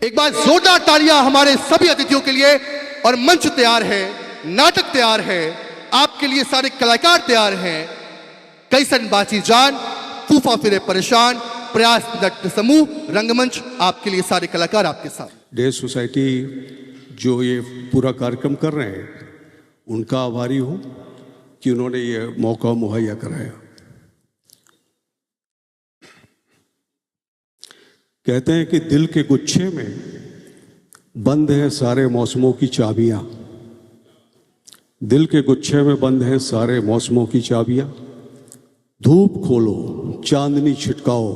एक बार जोरदार तालियां हमारे सभी अतिथियों के लिए। और मंच तैयार है, नाटक तैयार है, आपके लिए सारे कलाकार तैयार हैं। कैसन बाची जान, तूफा फिरे परेशान, प्रयास नाट्य समूह, रंगमंच, आपके लिए सारे कलाकार आपके साथ। डे सोसाइटी जो ये पूरा कार्यक्रम कर रहे हैं उनका आभारी हूँ कि उन्होंने ये मौका मुहैया कराया। कहते हैं कि दिल के गुच्छे में बंद हैं सारे मौसमों की चाबियाँ। दिल के गुच्छे में बंद हैं सारे मौसमों की चाबियाँ। धूप खोलो, चांदनी छिटकाओ,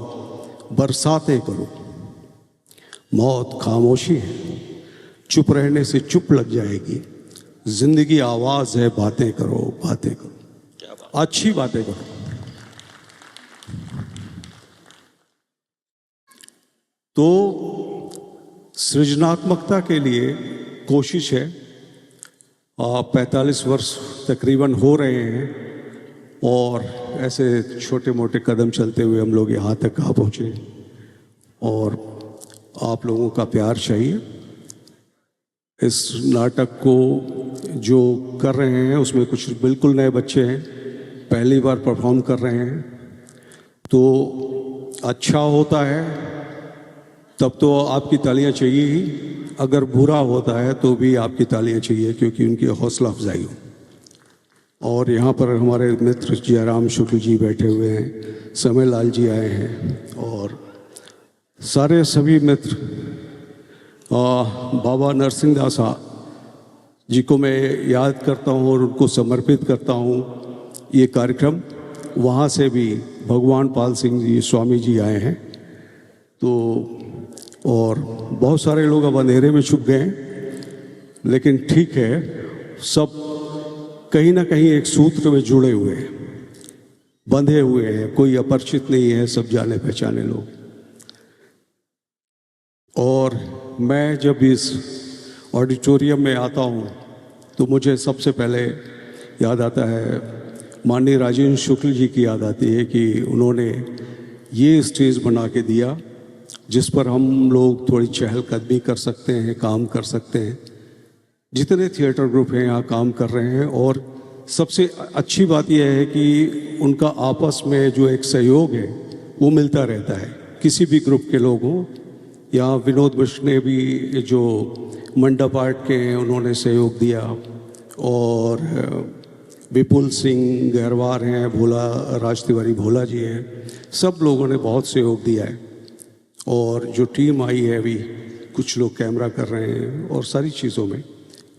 बरसातें करो। मौत खामोशी है, चुप रहने से चुप लग जाएगी। जिंदगी आवाज है, बातें करो, बातें करो, अच्छी बातें करो। तो सृजनात्मकता के लिए कोशिश है। 45 वर्ष तकरीबन हो रहे हैं और ऐसे छोटे मोटे कदम चलते हुए हम लोग यहाँ तक आ पहुँचे और आप लोगों का प्यार चाहिए। इस नाटक को जो कर रहे हैं उसमें कुछ बिल्कुल नए बच्चे हैं, पहली बार परफॉर्म कर रहे हैं। तो अच्छा होता है तब तो आपकी तालियां चाहिए ही, अगर बुरा होता है तो भी आपकी तालियां चाहिए, क्योंकि उनकी हौसला अफजाई हो। और यहाँ पर हमारे मित्र जयराम शुक्ल जी बैठे हुए हैं, समय लाल जी आए हैं और सारे सभी मित्र। बाबा नरसिंह दास जी को मैं याद करता हूँ और उनको समर्पित करता हूँ ये कार्यक्रम। वहाँ से भी भगवान पाल सिंह जी स्वामी जी आए हैं। तो और बहुत सारे लोग अब अंधेरे में छुप गए हैं, लेकिन ठीक है, सब कहीं ना कहीं एक सूत्र में जुड़े हुए हैं, बंधे हुए हैं, कोई अपरिचित नहीं है, सब जाने पहचाने लोग। और मैं जब इस ऑडिटोरियम में आता हूँ तो मुझे सबसे पहले याद आता है माननीय राजेंद्र शुक्ल जी की याद आती है कि उन्होंने ये स्टेज बना के दिया जिस पर हम लोग थोड़ी चहलकदमी कर सकते हैं, काम कर सकते हैं। जितने थिएटर ग्रुप हैं यहाँ काम कर रहे हैं और सबसे अच्छी बात यह है कि उनका आपस में जो एक सहयोग है वो मिलता रहता है। किसी भी ग्रुप के लोग हों, यहाँ विनोद मिश्र ने भी जो मंडप आर्ट के हैं उन्होंने सहयोग दिया, और विपुल सिंह गहरवार हैं, भोला राज तिवारी भोला जी हैं, सब लोगों ने बहुत सहयोग दिया है। और जो टीम आई है अभी, कुछ लोग कैमरा कर रहे हैं और सारी चीज़ों में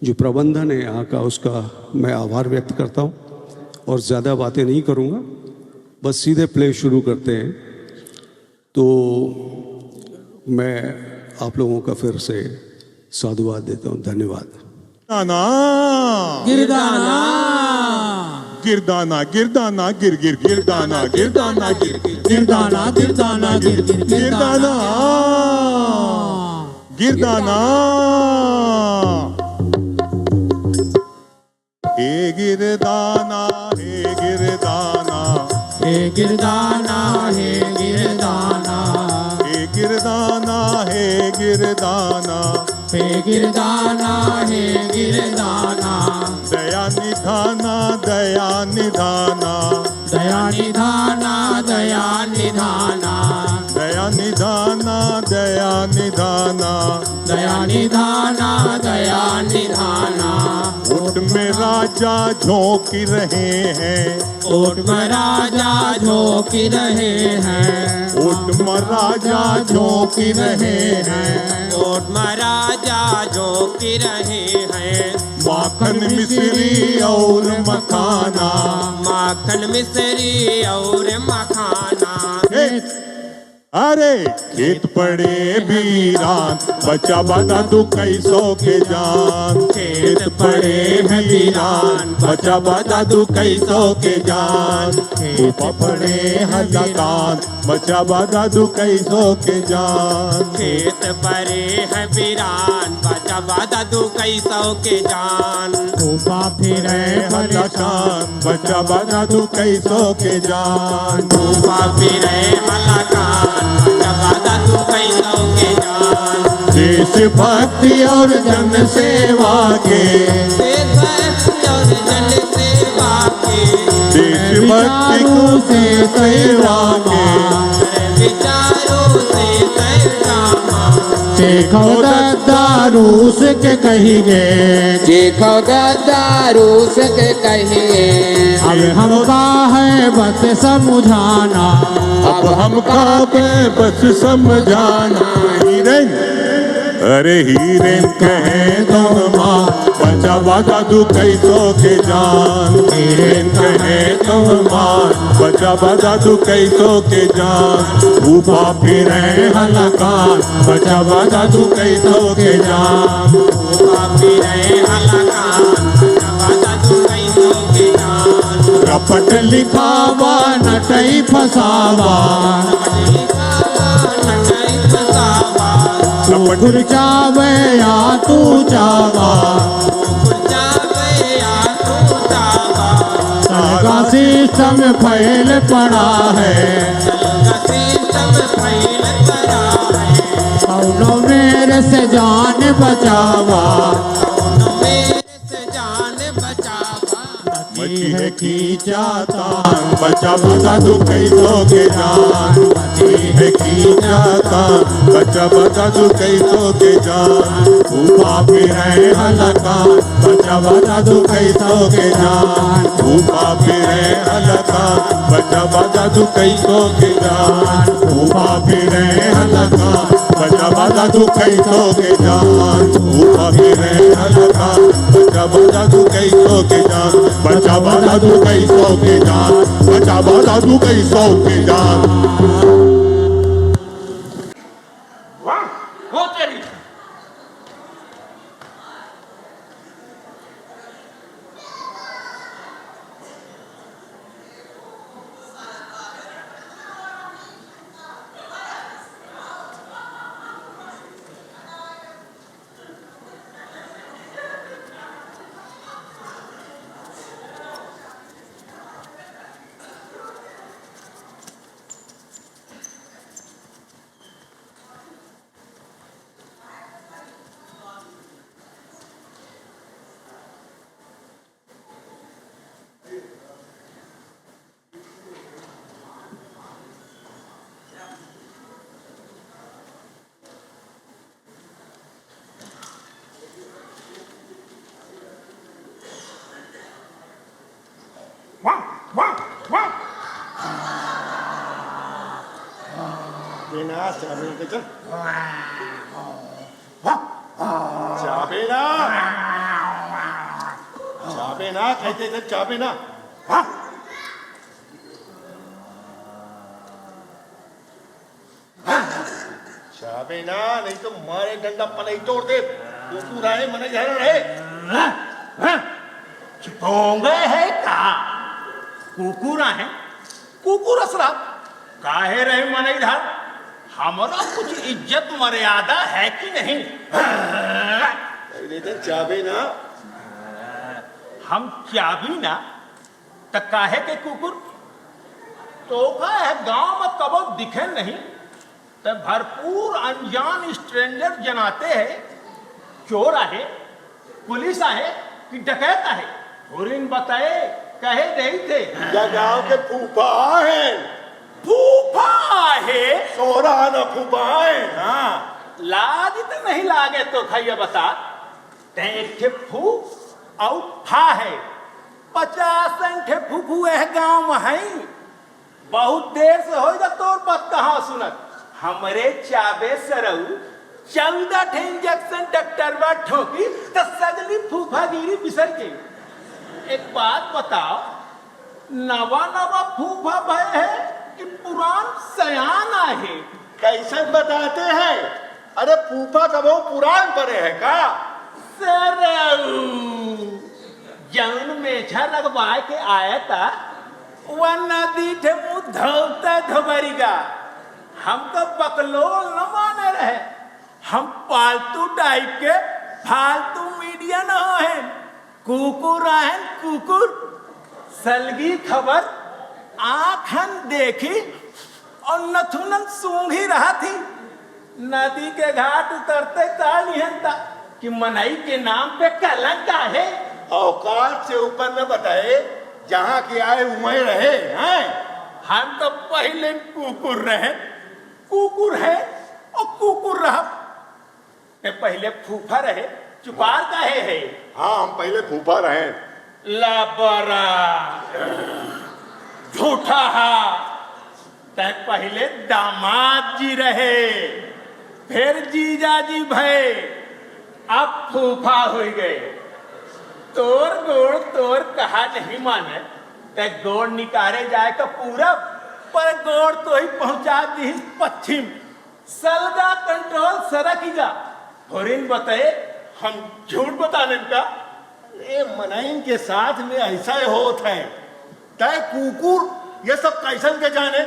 जो प्रबंधन है यहाँ का, उसका मैं आभार व्यक्त करता हूँ। और ज़्यादा बातें नहीं करूँगा, बस सीधे प्ले शुरू करते हैं। तो मैं आप लोगों का फिर से साधुवाद देता हूँ। धन्यवाद। गिरदाना गिरदाना गिरदाना गिर गिर गिरदाना गिरदाना गिर गिरदाना गिरदाना गिर गिर गिरदाना गिरदाना। हे गिरदाना हे गिरदाना हे गिरदाना हे गिरदाना हे गिरदाना हे गिरदाना हे गिरदाना हे गिरदाना। दया निधाना दया निधाना दया निधाना दया निधाना दया निधाना दया निधाना दया निधाना दया निधाना। ओट में राजा झोंकी रहे हैं, ओट में राजा झोंकी रहे हैं, ओट में राजा झोंकी रहे हैं, ओट में राजा झोंकी रहे हैं। माखन मिश्री और मखाना, माखन मिश्री और मखाना। अरे खेत पड़े वीरान, बचा बता तू कैसो के जान। खेत पड़े वीरान, बचा बता तू कैसो के जान। खेत पड़े हजाकान, बचा बता तू कैसो के जान। खेत पड़े है वीरान, बचा बता तू कैसो के जान। धूपा फिरे हलाकान, बचा बता तू कैसो के जान। धूपा फिरे हलाकान, बचा बता तू कैसो के जान। देशभक्ति और जन सेवा के, देशभक्ति और जन सेवा के, देशभक्ति से सेवा के, विचारों से संग्राम, देखो गद्दारूस के कहिए, देखो गद्दारूस के कहिए, अब हमका है बस समझाना, अब हमका बस समझाना। हीरेन, अरे हीरेन कहे तो माँ बचा बाजा दू कैसो के जान, हीरेन कहे तो माँ बचा बाजा दू कैसो के जान, ऊपा फिरे हलकान बचा बाजा दू कैसो के जान, ऊपा फिरे हलकान बचा बाजा दू कैसो के जान, रपट लिखावा नटई फसावा, कुकुर चावे या तू चावा, का सिस्टम फैल पड़ा है, कौनो मेरे से जान बचावा, मची है खींचाता बचा बाजा दू कैसो के जान, मची है खींचाता बचा बाजा दू कैसो के जान, ऊपा फिरे हलकान बचा बाजा दू कैसो के जान, ऊपा फिरे हलकान बचा बाजा दू कैसो के जान, ऊपा फिरे हलकान बचा बाजा दू कैसो के जान, ऊपा फिरे हलकान बचा बाजा दू कैसो के जान, बचा बाजा दू कैसो के जान, बचा बाजा दू कैसो के जान। हो तेरी बेना चाबे के चल चाबे ना चाबे ना कहते थे चाबे ना चाबे ना नहीं तो मारे डंडा पलाई तोड़ दे कुकुर आए मने घर रहे भोंगे है का कुकुरा है कुकुर असरा काहे रहे मन इधर हमारा कुछ इज्जत मर्यादा है कि नहीं नहीं तो चाबे ना हम क्या भी ना तो काहे के कुकुर तो का है गांव में कबो दिखे नहीं तो भरपूर अनजान स्ट्रेंजर जनाते हैं चोर आहे पुलिस आहे कि डकैत आहे और इन बताए कहे नहीं थे या गांव के फूफा हैं फूफा आहे सोरा ना फूफा हैं हाँ लाज तो नहीं लागे तो खैया बता ते फू और फा है 50 अंठे फूफू है गांव में है बहुत देर से हो जा तोर बात कहाँ सुनत हमरे चाबे सरऊ 14 इंजेक्शन डॉक्टर बा ठोकी तो सगली फूफागिरी बिसर के एक बात बताओ नवा नवा फूफा भय है कि पुरान सयान आहे कैसे बताते हैं अरे फूफा कब पुरान परे है का सरऊ जौन मेछा लगवाए के आया था वह नदी थे मुँह धोता धोबरीगा हमको बकलोल न माने रहे हम पालतू टाइप के फालतू मीडिया न है कुकुर है कुकुर सलगी खबर आँखन देखी और नथुनन सूंघी रहा थी नदी के घाट उतरते तानिहंता कि मनई के नाम पे कलंक है। औकात से ऊपर न बताए, जहाँ के आए वहीं रहे हैं। हम तो पहले कुकुर रहे, कुकुर है और कुकुर रहा। ते पहले फूफा रहे, चुपार काहे है? हाँ, हम पहले फूफा रहे। लापरा झूठा हा। ते पहले दामाद जी रहे, फिर जीजा जी भय, अब फूफा हो गए। तोर गोड़ तोर कहा नहीं माने, ते गोड़ निकाले जाए का पूरब, पर गोड़ तो ही पहुंचा दी पश्चिम। सलगा कंट्रोल सरक ही जा। और इन बताए हम झूठ बताने का। ये मनाइन के साथ में ऐसा ही होता है। तय कुकुर ये सब कैसन के जाने।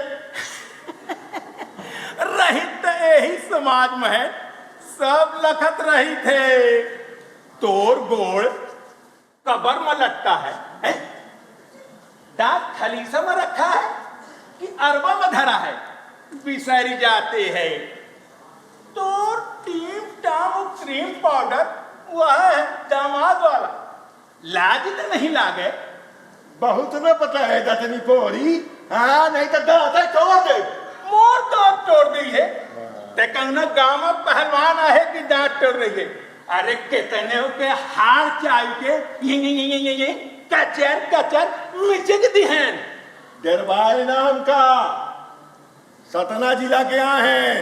रहित यही समाज में है, सब लखत रही थे। तोर गोड़ कबर में लटका है? डाक खलीसा में रखा है कि अरबा में धरा है? बिसरी जाते हैं। तोर टीम टाम क्रीम पाउडर वह है दामाद वाला। लाज तो नहीं लागे? बहुत न पता है दतनी पोरी। हाँ, नहीं तो दांत तोड़ दे। मोर दांत तोड़ दी है। ते कहना गांव में पहलवान है कि दांत तोड़ रही है। अरे कितने के हार चाय के ये कचर कचर मिचक दी हैं। दरबार नाम का सतना जिला के यहाँ हैं।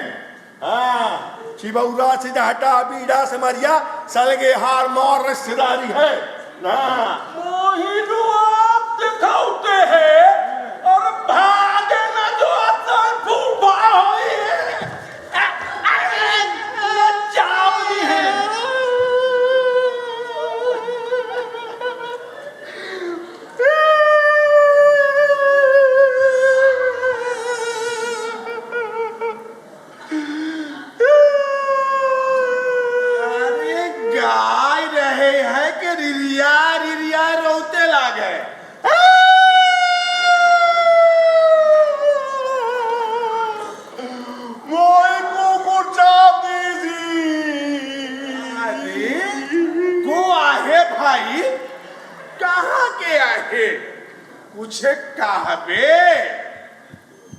हाँ, शिवौरा से हटा बीड़ा समरिया सलगे हार मोर रिश्तेदारी है ना। मोहिनु आप दिखाते हैं और भागे न जो आसान फूफा होई है। चाप दी है। अरे गाय रहे हैं कि रिरिया रिरिया रोते लागे। मोए को चाप दीजिए। अरे को आहे भाई, कहाँ के आहे? कुछ कहबे?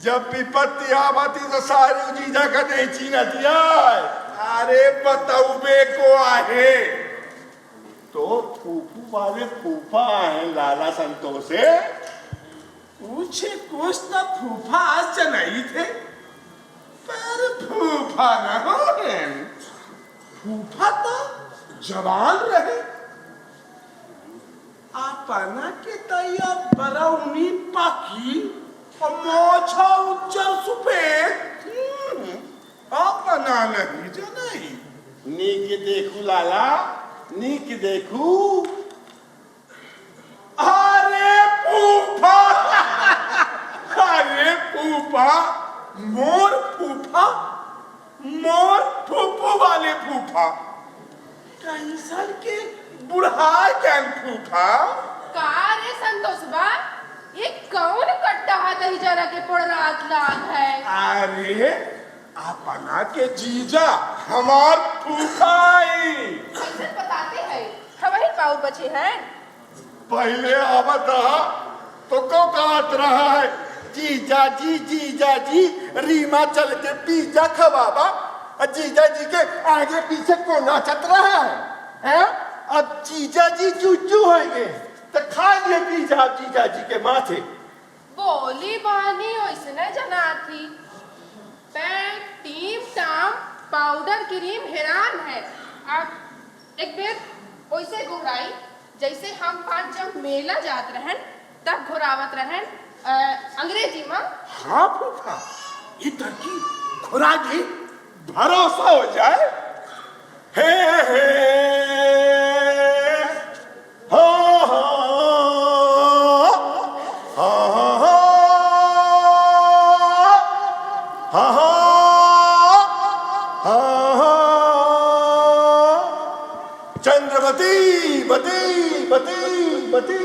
जब विपत्ति आवती तो सारी जीजा का नहीं चीना दिया। अरे बताऊबे को आहे तो फूफू वाले फूफा है लाला संतोष से। कुछ तो फूफा आज नहीं थे, पर फूफा न हो। फूफा तो जवान रहे। अपना के तैया बरौनी पाकी और मोछा उज्जर सुपेद। अपना नहीं जनाई। नीक देखू लाला, नीक देखू। अरे फूफा, अरे फूफा, मोर फूफा, मोर फूफू वाले फूफा। कैसन के बुढ़ा ज्ञान फूफा। का रे संतोष बा, ये कौन कट्टा दही जरा के पड़ रात लाग है? अरे अपना के जीजा हमार फूफा आई। कैसे बताते हैं? हमारे पाऊ बचे हैं। पहले आवत रहा तो को कहत रहा है जीजा जी रीमा चल के पिज्जा खवाबा। जीजा जी के आगे पीछे को नाचत रहा है? अब जीजा जी चूचू होंगे तो खा लिए पिज्जा जीजा जी के माथे। बोली बानी ओइसने जना थी। पैंट टीम टाम पाउडर क्रीम हैरान है। अब एक बेर ओइसे घुराई जैसे हम पांच जब मेला जात रहन तब घुरावत रहन अंग्रेजी में। हाँ फूफा, इधर की खुरा जी भरोसा हो जाए। हे हे हो हो चंद्रवती बती बती बती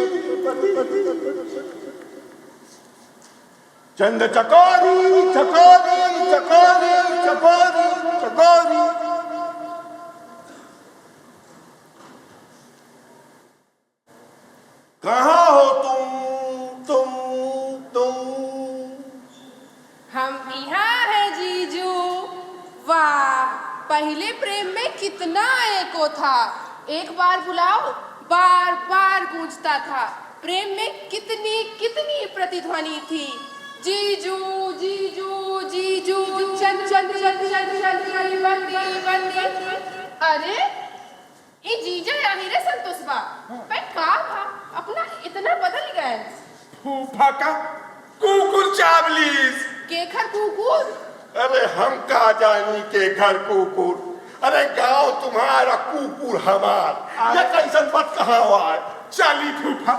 चंद्र चकोरी चकोरी चकोरी चकोरी गौरी। कहाँ हो तुम? हम यहाँ है जीजू। वाह, पहले प्रेम में कितना एको था। एक बार बुलाओ बार बार गूंजता था। प्रेम में कितनी कितनी प्रतिध्वनि थी। जीजू जीजू जीजू चल चल चल चल चल बंदी। अरे ये जीजा यानी रे संतोष बा पे का भा अपना इतना बदल गए। फूफा का कुकुर चावलीस। के घर कुकुर? अरे हम का जानी के घर कुकुर। अरे गांव तुम्हारा कुकुर हमार। ये कैसन बात कहाँ हुआ है? चली फूफा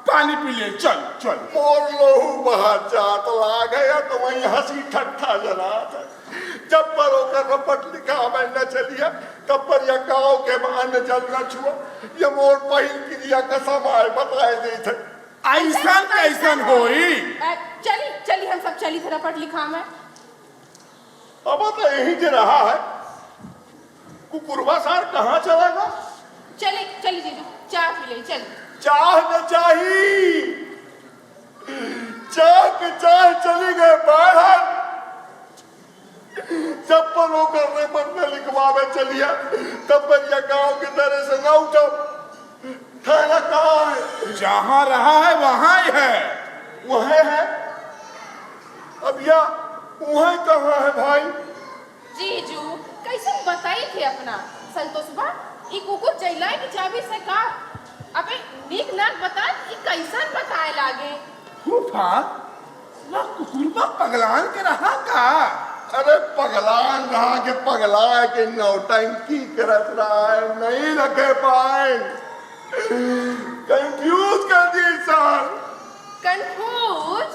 पानी पी ले, चल चल। मोर लोहू बाहर जात लागे तो वही हंसी ठट्ठा जनात है। जब पर होकर रपट लिखा मैं न चलिया तब पर यह गाँव के मान जल न छुआ। ये मोर पहिल क्रिया कसम आए बताए दी थे। ऐसा कैसन होई? चली चली हम सब चली थे रपट लिखा में। अब तो यही जे रहा है। कुकुरवा सार कहाँ चला गया? चली चली जीजू चाय पी ले चल। चाह न चाही चाह के चाह चली गए बाहर। चप्पल होकर रेपट में लिखवावे चलिया तब पर यह गाँव की तरह से न उठो। थाना कहाँ है? जहाँ रहा है वहाँ ही है। वहाँ है? अब यह वहाँ कहाँ है भाई? जीजू कैसे बताई थे अपना संतोष बा ई कुकुर चैला की चाबी से का अबे नीक नाक बता ई कैसन बताए लागे। फूफा ना कुकुरबा पगलान के रहा का? अरे पगलान रहा के पगला के नौटंकी करत रहा है नहीं रखे पाए। कंफ्यूज कर दी सर। कंफ्यूज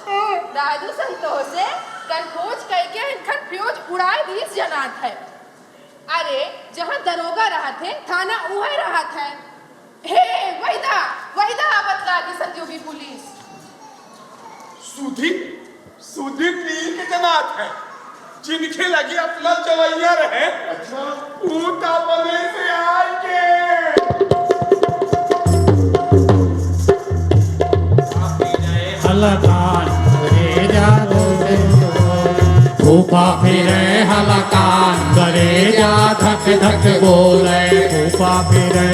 दादू संतोष से कंफ्यूज कह के कंफ्यूज उड़ाए 20 जनात है। अरे जहाँ दरोगा रहा थे थाना उहे रहा था। हे वहीदा बतला की संजोगी पुलिस। सुधी नील के जनात है जिनके लगे अपना चवैया रहे। अच्छा ऊटा बने से आए के हलकान करे जा फूफा फिरे हलकान करे जा धक धक बोले। फूफा फिरे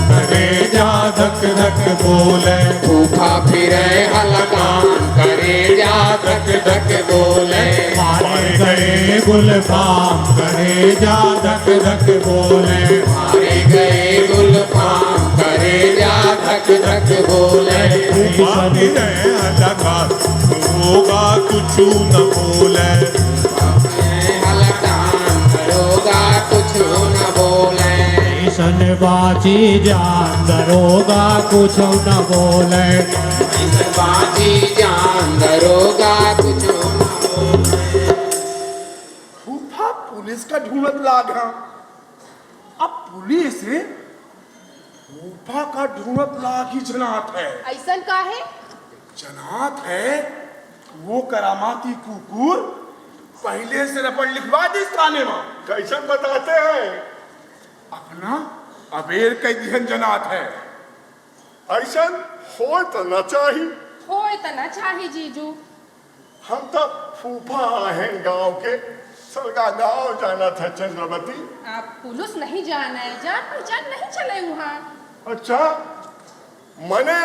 करे जा धक धक बोले। फूफा फिरे हलकान करे जा धक धक बोले। मारे गए गुलफाम करे जा धक धक बोले। मारे गए गुलफाम करे जा धक धक बोले। पानी रहे हलकान होगा कुछ न बोले। हलकान करोगा कुछ न बोले। सन बाजी जान दरोगा कुछ न बोले। बाजी जान दरोगा कुछ न बोले। फूफा पुलिस का ढूंढत लागा। अब पुलिस फूफा का ढूंढत लागी जनात है। ऐसन का है? जनात है वो करामाती कुकुर पहले से रपट लिखवा दी थाने में। कैसे बताते हैं? अपना अबेर कई दिहन जनात है। ऐसा हो तो न चाही। होए त न चाही जीजू। हम तो फूफा हैं गांव के। सरगा गांव जाना था चंद्रवती। आप पुलिस नहीं जाना है जान पहचान नहीं चले वहाँ। अच्छा मने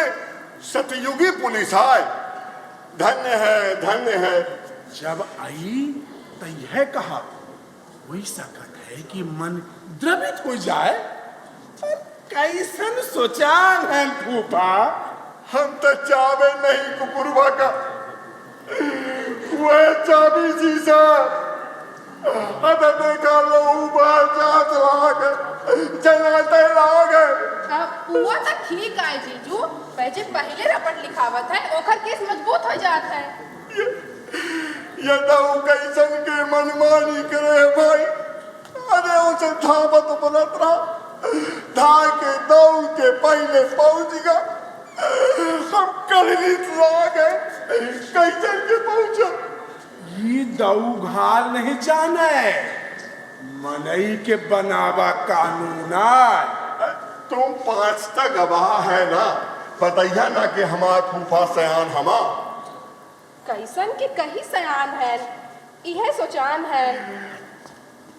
सतयुगी पुलिस आए। धन्य है। जब आई तो यह कहा कोई सकत है कि मन द्रवित हो जाए। पर कैसन सोचान है फूफा। हम तो चावे नहीं कुकुरवा का वह चाबी जीसा। अरे देखा लो बाहर जात लागे जनाते लागे। हुआ तो ठीक है जीजू पहले रपट लिखावत है ओखर केस मजबूत हो जात है। ये दाऊ कैसन के मनमानी करे भाई। अरे उसे धावत बनत रहा धार के दौड़ के पहले पहुंच गया। हम कलरी गए कैसे के पहुंचा। ये दऊ घाल नहीं जाने मनई के बनावा कानून आय। तुम 5 तक गवाह है ना, बताइया ना कि हमार फूफा सयान हमा। कैसन के कही सयान है, यह सोचान है।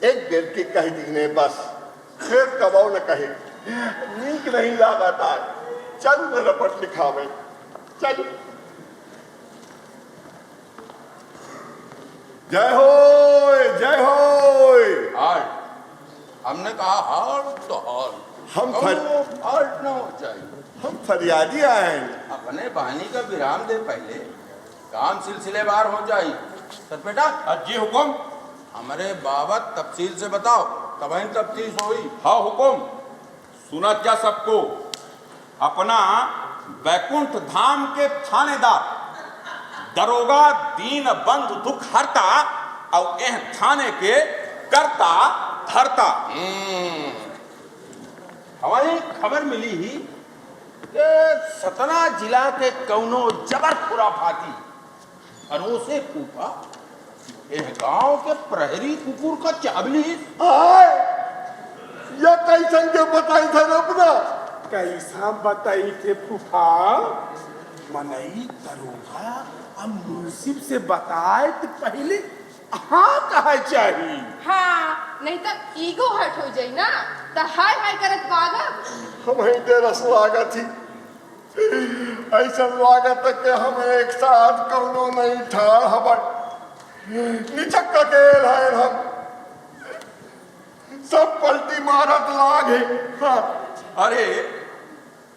एक बेर के कह दीने बस, फिर कबाऊ न कहे, नीक नहीं लागता। चल न रपट लिखावे, चल। जय होय, जय होय। हाल हमने कहा हाल तो हाल हम हाल्ट ना हो चाहिए। हम फरियादी आए। अपने बहानी का विराम दे पहले, काम सिलसिलेवार हो जाए। सच बेटा जी हुकुम। हमारे बाबत तफसील से बताओ, कब तफ्तीश हुई? हाँ हुकुम, सुना क्या सबको। अपना बैकुंठ धाम के थानेदार दरोगा दीन बंधु दुख हरता और एह थाने के करता धरता। हमारी खबर मिली ही कि सतना जिला के कौनो जबर खुराफाती अनोसे फूफा यह गांव के प्रहरी कुकुर का चाबली आए, या कैसन के बताई थे अपना। कैसा बताई थे फूफा? मनई दरोगा अब मुंसिफ से बताए तो पहले हाँ कहा चाहिए। हाँ, नहीं तो ईगो हट हो जाई ना, तो हाय हाय करत भागब। हम ही तेरा स्वागत ही ऐसा स्वागत के हम एक साथ कौनो नहीं ठाड़ हबट निचक का केल है। हम सब पलटी मारत लागे। हाँ। अरे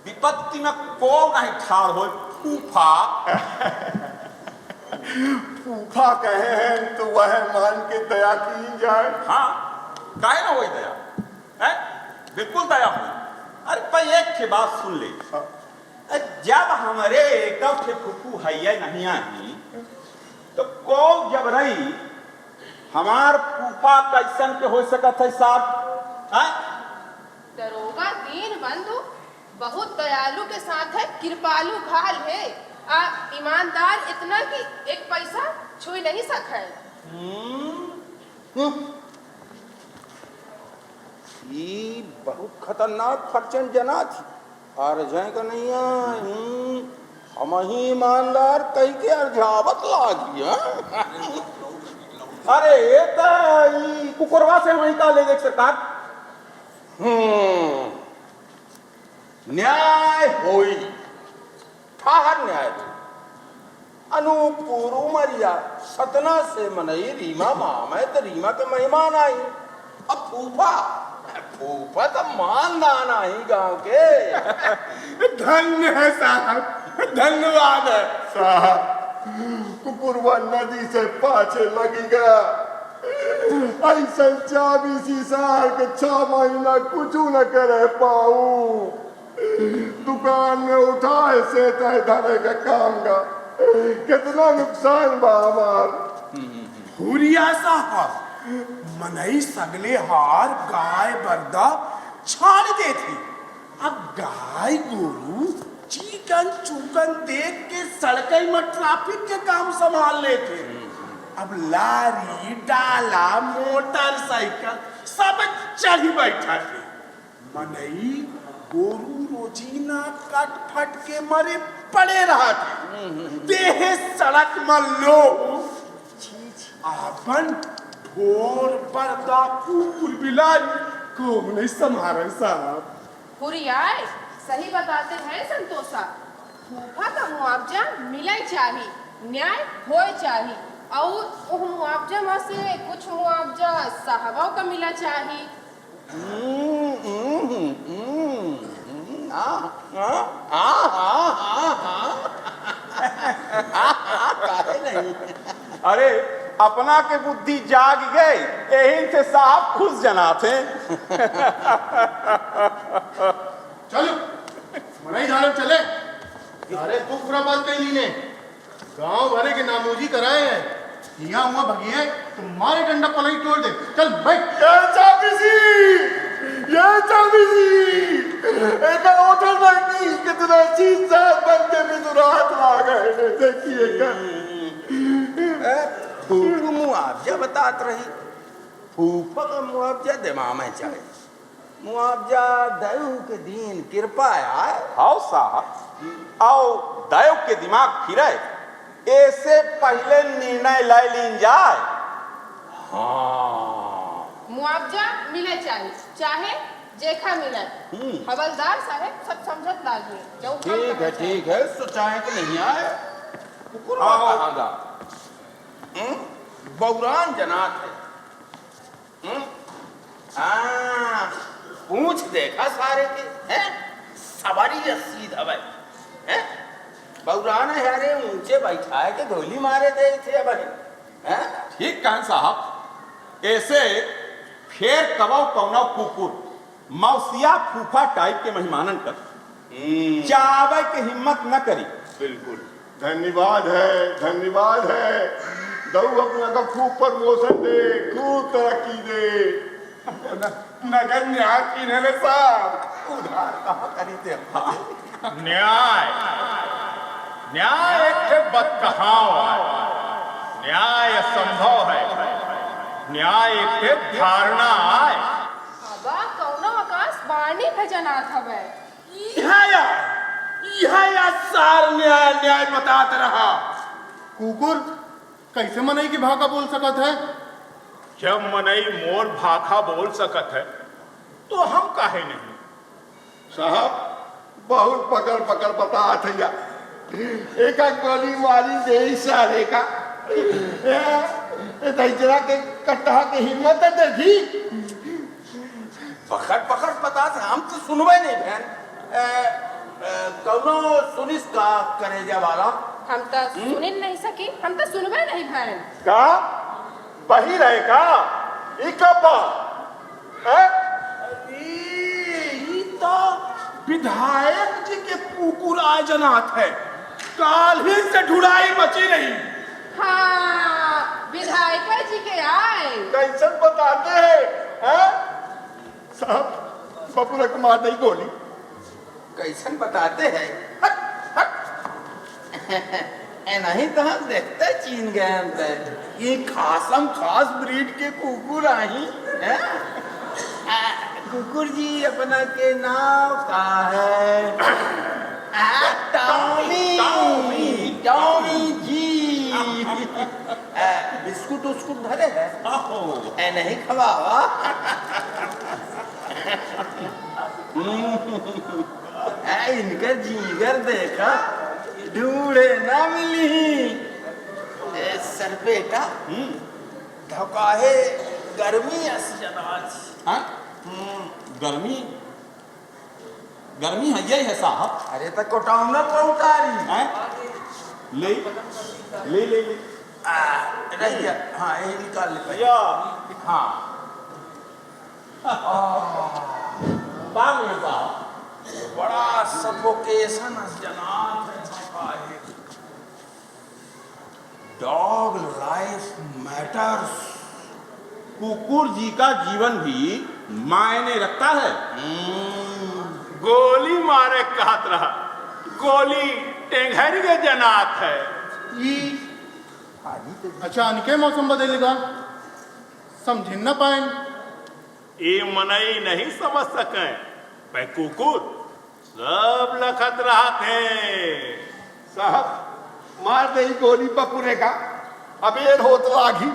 विपत्ति में को नहीं ठाड़ हो फूफा। फूफा कहे हैं तो वह मान के दया की जाए। हाँ, काहे ना होई दया है, बिल्कुल दया हुई। अरे पर एक की बात सुन ले। जब हमारे एक फूफू है नहीं आई तो को जब रही हमार फूफा कैसन के हो सकत है साहब? दरोगा दीन बंधु बहुत दयालु के साथ है, कृपालु घाल है, ईमानदार इतना कि एक पैसा छुई नहीं सके। ये बहुत खतरनाक फर्चन जना थी और जय का नहीं हम ही ईमानदार कई के अर्जावत लागी। अरे ये तो कुकुरवा से वहीं का ले देख सरकार। न्याय होई, ठाहर न्याय अनूपुर उमरिया सतना से मनई रीमा माम है तो रीमा के मेहमान आई। अब फूफा फूफा तो मानदान आई गांव के। धन्य है साहब, धन्यवाद है साहब। कुकुरवा नदी से पाछे लगी गया। ऐसा 24 साल के 6 महीना कुछ न करे पाऊ। दुकान में उठाए से तय धरे के काम का कितना नुकसान बा हमार। हुरिया साहब, मनई सगले हार गाय बरदा छाड़ देती। अब गाय गोरू चिकन चुकन देख के सड़कई में ट्रैफिक के काम संभाल लेते। अब लारी डाला मोटरसाइकिल सब चढ़ी बैठा थे। मनई गोरू रोजीना कट फट के मरे पड़े रहा थे। देह सड़क में लोग अपन ढोर बरदा कुकुर बिलारी को नहीं संभाले साहब। हुरियाए सही बताते हैं संतोषा। फूफा का मुआवजा मिले चाहिए, न्याय होए चाहिए और वो मुआवजा में से कुछ मुआवजा साहबों का मिला चाहिए। अरे अपना के बुद्धि जाग गए, यही से साहब खुश जना थे। चलो मनाई झाड़म चले। अरे दुख पूरा बात कही ने गांव भरे के नामोजी कराए हैं। यहाँ हुआ भगिए तुम्हारे डंडा पलई तोड़ दे। चल बैठ। ये चाबीसी एक होटल में की कितना चीज बंदे में दुरात ला गए। देखिए फूफू मुआवजा बतात रही फूफा का मुआवजा दिमाग में चाहे मुआवजा दयु के दिन कृपा आए। हाउ साहब आओ दयो के दिमाग फिरे ऐसे पहले निर्णय ले लीन जाए। हाँ मुआवजा मिले चाहिए चाहे जेखा मिले। हवलदार साहब सब समझत लागी जो ठीक है सोचाए कि नहीं आए कुकुर कहांगा बौरान जनात है। पूछ देखा सारे के हैं सवारी रसीद हवे हैं बौरान है यारे ऊंचे बैठाए के गोली मारे दे थे अब हैं। ठीक कहन साहब ऐसे फेर कबाऊ कौनाव कुकुर मौसिया फूफा टाइप के मेहमानन कर चावे के हिम्मत न करी। बिल्कुल धन्यवाद है दऊ अपना का खूब प्रमोशन दे खूब तरक्की दे। नगर न्याय की ने साहब उधार कहाँ करी थे। न्याय न्याय एक बात कहाँ न्याय असंभव है न्याय एक धारणा है। बाबा कौनो आकाश बाणी भजनाथ हवे यह सार न्याय बताते रहा। कुकुर कैसे मनई की भाका बोल सकत है। जब मनई मोर भाखा बोल सकत है तो हम काहे नहीं। साहब बहुत पकड़ बता थैया एक गोली मारी दे सारे का दैजरा के कट्टा के हिम्मत देखी पकड़ पता थे हम तो सुनवे नहीं बहन कौनो सुनिस का करेजा वाला हम तो सुन नहीं सकी हम तो सुनवे नहीं भैन का बही रहे का ई कब तो विधायक जी के कुकुर आजनाथ है काल ही से ढुलाई बची नहीं। हाँ विधायक जी के आए कैसे बताते हैं साहब बपुरा को मार नहीं गोली कैसन बताते हैं नहीं तो हम देखते चीन गए ये खासम खास ब्रीड के कुकुर आई हैं। कुकुर जी अपना के नाम का है टॉमी जी बिस्कुट उस्कुट धरे है नहीं खवावा इनका जीगर देखा ढूंढे ना मिली सर बेटा धकाहे गर्मी गर्मी है यही है साहब। अरे तो कोटाउना पहुंचारी ले ले ले ले रहिया हाँ ये निकाल ले भैया हाँ बाग में साहब बड़ा सफोकेशन जनाब डॉग लाइफ मैटर्स। कुकुर जी का जीवन भी मायने रखता है। गोली मारे कहत रहा गोली टेंगहर के जनात है। अचानक मौसम बदलेगा समझ न पाए ये मनई नहीं समझ सके पे कुकुर सब लखत रहा थे। साहब मार दे गोली बपुरे का अबेर होत लागी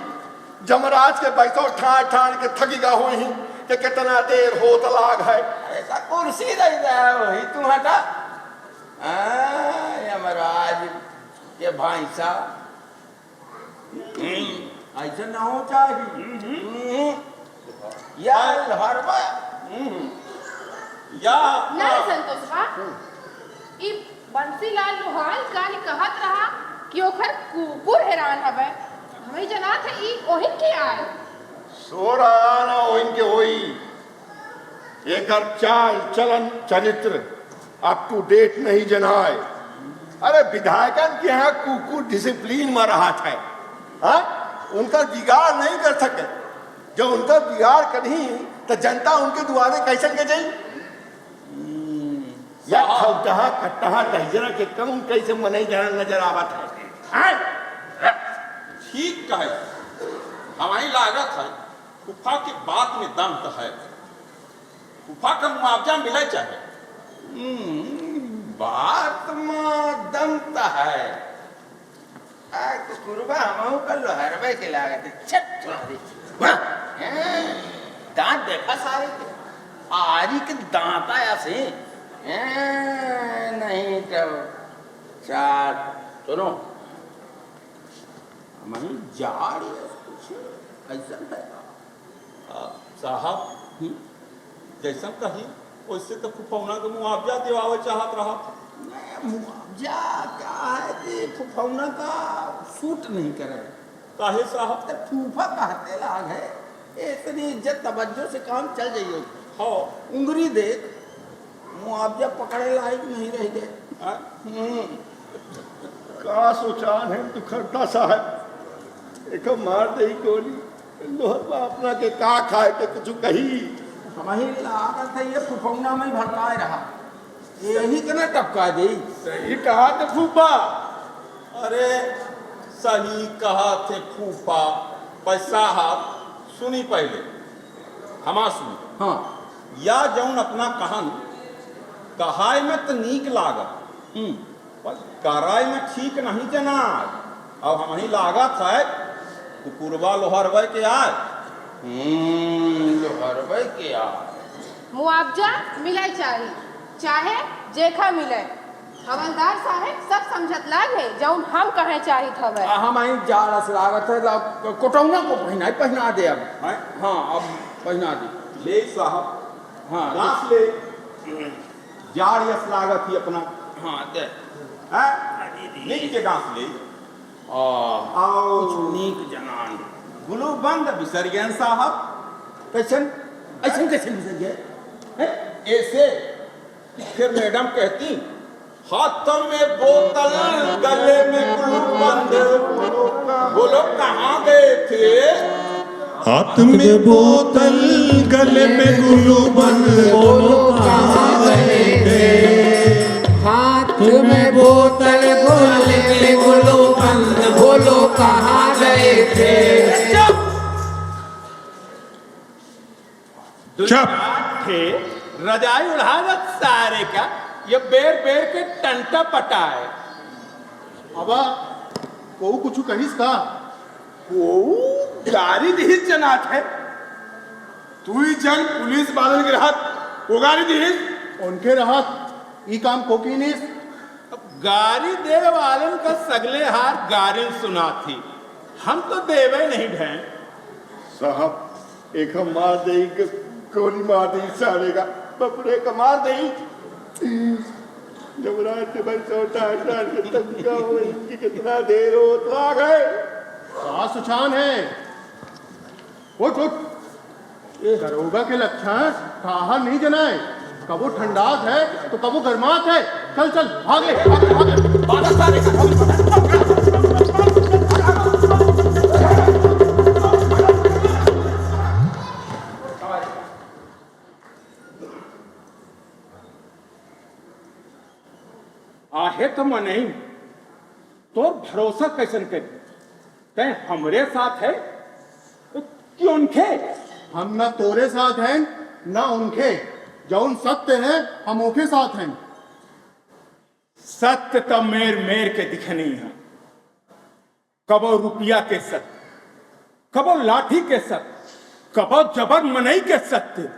जमराज के बैठो ठाण के थकीगा हुई कि कितना देर होत लाग है। ऐसा कुर्सी रही जाए वही तुम हटा यमराज के भाई साहब ऐसा ना हो चाहिए यार हरवा या नहीं संतोष बा ई बंसीलाल लोहाल काल कहत रहा कि ओखर कुकुर हैरान हवे हमें जना थे ई ओही के आए सो रहा ना इनके होई एक चाल चलन चरित्र अप टू डेट नहीं जनाए। अरे विधायकन के यहाँ कुकुर डिसिप्लिन में रहा था उनका बिगाड़ नहीं कर सके जब उनका बिगाड़ करी तो जनता उनके दुआरे कैसे के जाई या खौटहा खट्टहा दहजरा के कम कैसे मनई जाना नजर आवत है। ठीक कहे हमारी लागत है फूफा की बात में दम तो है, फूफा का मुआवजा मिले चाहे। बात में दम तो है। तो कुरबा हम कल लोहरबे के लागत छट दांत देखा सारे आरी के दांत आया से नहीं तो चार सुनो हमारी जाड़ ऐसा है साहब जैसा कही वैसे तो फुफौना का मुआवजा दिवावे चाहत रहा। मुआवजा क्या है कि फुफौना का सूट नहीं करे काहे साहब तो फूफा कहते लाग है इतनी इज्जत तवज्जो से काम चल जाइए। हाँ उंगली देख मुआवजा पकड़े लायक नहीं रह गए। का सोचान है तू खरता साहब एक मार दे गोली लोहर अपना के का खाए के कुछ कही हमारी लागत है ये फुफौना में भड़काए रहा यही के ना टपका दी। सही कहा तो फूफा। अरे सही कहा थे फूफा। पैसा हाथ सुनी पहले हमा सुनी। हाँ या जौन अपना कहन कहाय में तो नीक लागत पर कराय में ठीक नहीं जना। अब हम ही लागत है कुकुरबा लोहरबे के आए लोहरबे के आए मुआवजा मिले चाहिए चाहे जेखा मिले। हवलदार साहब सब समझत लाग है जौन हम कहे चाहिए हवे। हम आई जारस लागत है कोटौना को पहना दे अब। हाँ अब पहना दे ले साहब। हाँ गांस ले जाड़ यस लागत ही अपना। हाँ दे नीक के गांस ले आओ नीक जनान गुलू बंद बिसरियन साहब। कैसन ऐसन कैसे बिसर गए ऐसे फिर मैडम कहती हाथ में बोतल गले में गुलू बंद बोलो कहाँ गए थे। हाथ में बोतल गले में गुलू बंद बोलो कहाँ गए थे। हाथ में बोतल गले में गुलू बंद बोलो कहाँ गए थे। चुप थे रजाई उड़ावत सारे का ये बेर बेर के टंटा पटाए। अबा को कुछ कहिस का वो गाड़ी दी जनात है तू ही जन पुलिस वालन के राहत वो गाड़ी दी उनके राहत ई काम को की नहीं। गाड़ी दे वालन का सगले हार गाड़ी सुना थी हम तो देवे नहीं भैं साहब एक हम मार दे गोली मार दी सारे का बपरे का मार दे जब रात भाई छोटा तक हो इनकी कितना देर हो तो आ गए। सुछान है उठ उठ ये दरोगा के लक्षण कहा नहीं जनाए। कबो ठंडात है तो कबो गर्मात है। चल चल भागे भागे आहे तो मने तो भरोसा कैसन कर तय हमरे साथ है कि उनके। हम ना तोरे साथ हैं ना उनके जौन सत्य है हम उनके साथ हैं। सत्य तो मेर मेर के दिखनी है कबो रुपया के सत्य कबो लाठी के सत्य कबो जबर मनई के सत्य।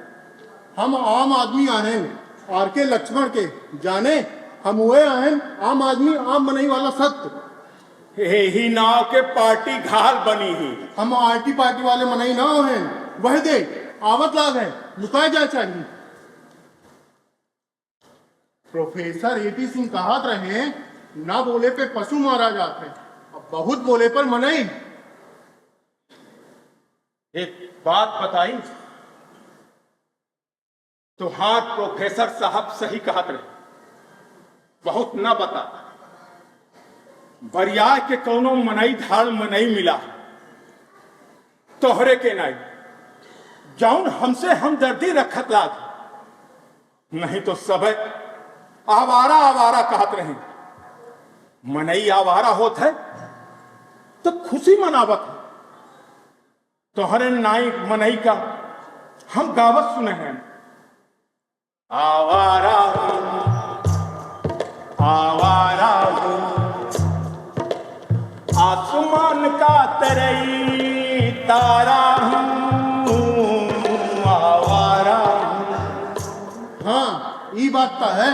हम आम आदमी आहें आर के लक्ष्मण के जाने हम हुए आहें आम आदमी आम मनई वाला सत्य। ही नाव के पार्टी घाल बनी ही हम आरटी पार्टी वाले मनई ना हैं वह दे आवत लाग है लुकाए जा चाहिए। प्रोफेसर एटी सिंह कहात रहे ना बोले पे पशु मारा जाता है अब बहुत बोले पर मनई। एक बात बताई तो हाँ प्रोफेसर साहब सही कहत रहे बहुत न बता बरिया के कौनो मनई धाड़ मनई मिला तोहरे के नाई जौन हमसे हमदर्दी रखत लाग नहीं तो सब आवारा आवारा कहत रहे। मनई आवारा होत है तो खुशी मनावत है तोहरे नाई मनई का हम गावत सुने हैं। आवारा हूँ आसमान का तरई तारा हूँ, आवारा हूँ। हाँ ये बात तो है।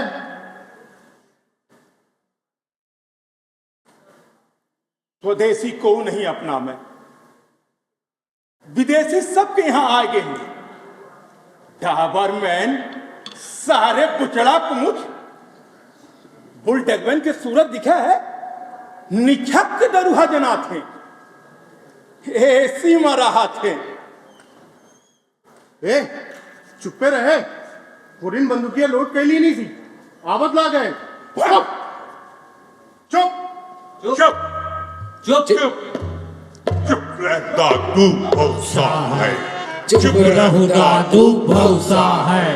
स्वदेशी को नहीं अपना मैं, विदेशी सबके यहां आ गए हैं। डाबरमैन सारे बुचड़ा पूछ बुलडगमैन की सूरत दिखा है, निछक के दरुहा जना थे, एसी में रहा थे। ए चुप्पे रहे, पुरिन बंदूकियां लोड कर ली नहीं थी, आवत ला गए। चुप चुप चुप चुप चुप रहता तू भौसा है, चुप रहता तू भौसा है,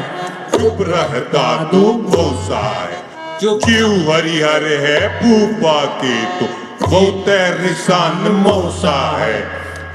चुप रहता तू भौसा है। क्यों हरिहर है फूफा के तो बहुत रिसान मौसा है।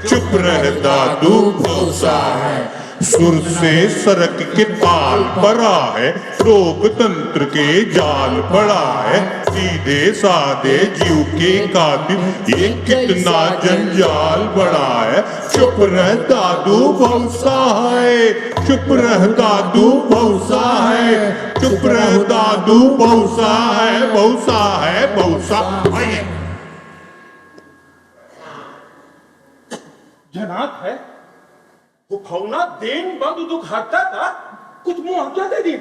चुप रहता तू भौसा है, सुर से सरक के ताल पड़ा है, लोकतंत्र के जाल पड़ा है। सीधे साधे जीव के कातिल ये कितना जंजाल बड़ा है। चुप रहता तू भौसा है, चुप रहता तू भौसा है, चुप रहता तू भौसा है, भौसा है, भौसा है। जनात है वो फौना देन बंद दुख हरता था, कुछ मुआवजा दे दी।